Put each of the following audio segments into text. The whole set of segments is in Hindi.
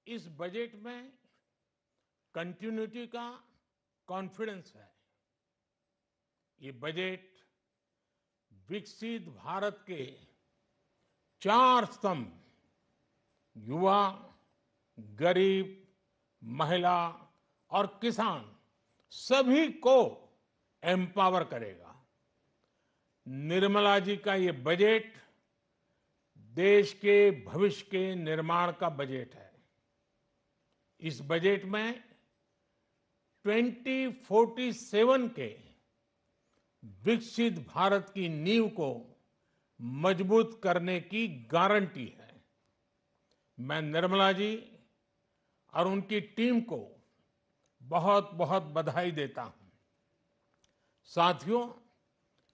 इस बजट में कंटिन्यूटी का कॉन्फिडेंस है। ये बजट विकसित भारत के चार स्तंभ युवा, गरीब, महिला और किसान सभी को एम्पावर करेगा। निर्मला जी का ये बजट देश के भविष्य के निर्माण का बजट है। इस बजट में 2047 के विकसित भारत की नींव को मजबूत करने की गारंटी है। मैं निर्मला जी और उनकी टीम को बहुत बहुत बधाई देता हूं। साथियों,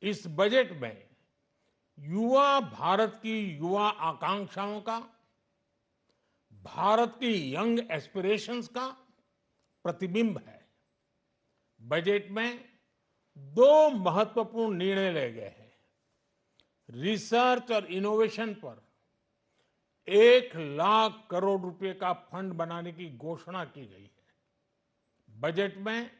इस बजट में युवा भारत की युवा आकांक्षाओं का, भारत की यंग एस्पिरेशंस का प्रतिबिंब है। बजट में दो महत्वपूर्ण निर्णय लिए गए हैं। रिसर्च और इनोवेशन पर 1 लाख करोड़ रुपए का फंड बनाने की घोषणा की गई है। बजट में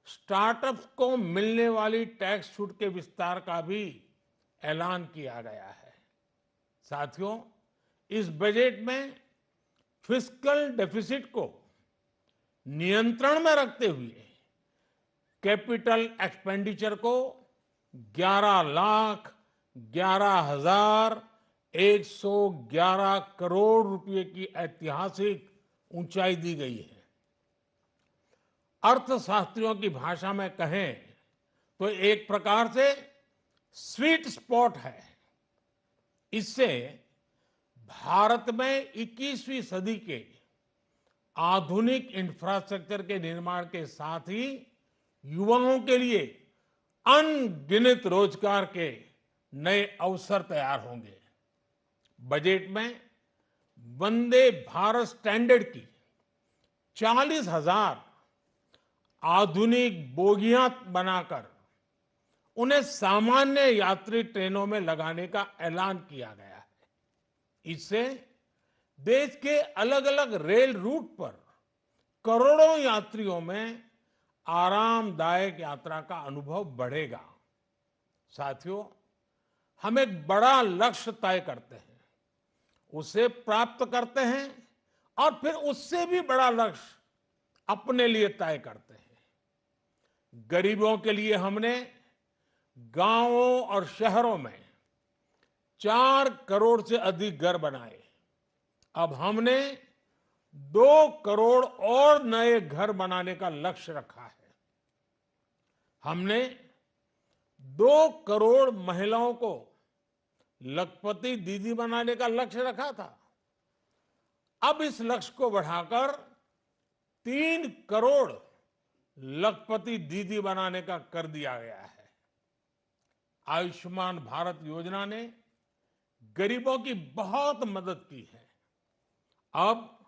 स्टार्टअप्स को मिलने वाली टैक्स छूट के विस्तार का भी ऐलान किया गया है। साथियों, इस बजट में फिस्कल डेफिसिट को नियंत्रण में रखते हुए कैपिटल एक्सपेंडिचर को 11,11,111 करोड़ रुपए की ऐतिहासिक ऊंचाई दी गई है। अर्थशास्त्रियों की भाषा में कहें तो एक प्रकार से स्वीट स्पॉट है। इससे भारत में 21वीं सदी के आधुनिक इंफ्रास्ट्रक्चर के निर्माण के साथ ही युवाओं के लिए अनगिनत रोजगार के नए अवसर तैयार होंगे। बजट में वंदे भारत स्टैंडर्ड की 40,000 आधुनिक बोगियां बनाकर उन्हें सामान्य यात्री ट्रेनों में लगाने का ऐलान किया गया है। इससे देश के अलग अलग रेल रूट पर करोड़ों यात्रियों में आरामदायक यात्रा का अनुभव बढ़ेगा। साथियों, हम एक बड़ा लक्ष्य तय करते हैं, उसे प्राप्त करते हैं और फिर उससे भी बड़ा लक्ष्य अपने लिए तय करते हैं। गरीबों के लिए हमने गांवों और शहरों में 4 करोड़ से अधिक घर बनाए। अब हमने 2 करोड़ और नए घर बनाने का लक्ष्य रखा है। हमने 2 करोड़ महिलाओं को लखपति दीदी बनाने का लक्ष्य रखा था। अब इस लक्ष्य को बढ़ाकर 3 करोड़ लखपति दीदी बनाने का कर दिया गया है। आयुष्मान भारत योजना ने गरीबों की बहुत मदद की है। अब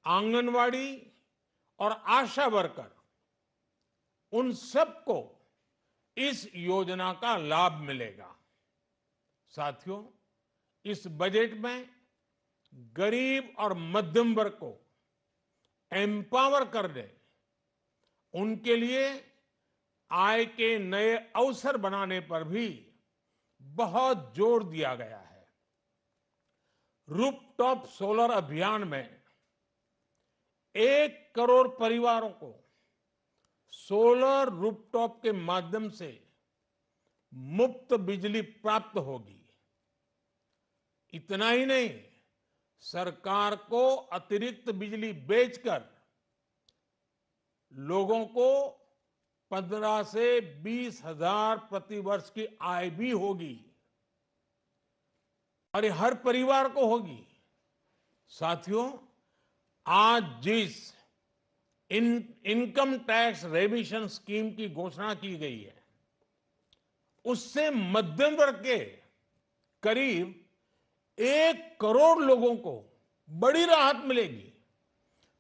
आंगनवाड़ी और आशा वर्कर, उन सबको इस योजना का लाभ मिलेगा। साथियों, इस बजट में गरीब और मध्यम वर्ग को एम्पावर करने, उनके लिए आय के नए अवसर बनाने पर भी बहुत जोर दिया गया है। रूफटॉप सोलर अभियान में 1 करोड़ परिवारों को सोलर रूफटॉप के माध्यम से मुफ्त बिजली प्राप्त होगी। इतना ही नहीं, सरकार को अतिरिक्त बिजली बेचकर लोगों को 15 से 20 हजार प्रति वर्ष की आय भी होगी और ये हर परिवार को होगी। साथियों, आज जिस इनकम टैक्स रेमिशन स्कीम की घोषणा की गई है, उससे मध्यम वर्ग के करीब 1 करोड़ लोगों को बड़ी राहत मिलेगी।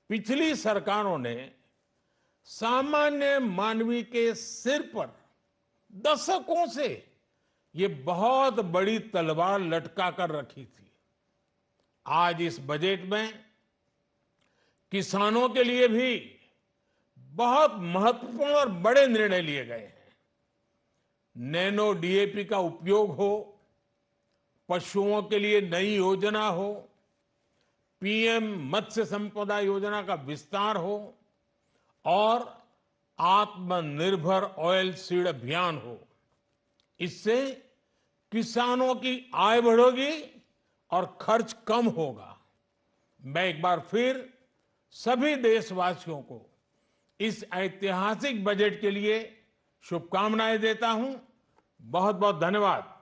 पिछली सरकारों ने सामान्य मानवी के सिर पर दशकों से ये बहुत बड़ी तलवार लटका कर रखी थी। आज इस बजट में किसानों के लिए भी बहुत महत्वपूर्ण और बड़े निर्णय लिए गए हैं। नैनो डीएपी का उपयोग हो, पशुओं के लिए नई योजना हो, पीएम मत्स्य संपदा योजना का विस्तार हो और आत्मनिर्भर ऑयल सीड अभियान हो। इससे किसानों की आय बढ़ेगी और खर्च कम होगा। मैं एक बार फिर सभी देशवासियों को इस ऐतिहासिक बजट के लिए शुभकामनाएं देता हूं। बहुत बहुत धन्यवाद।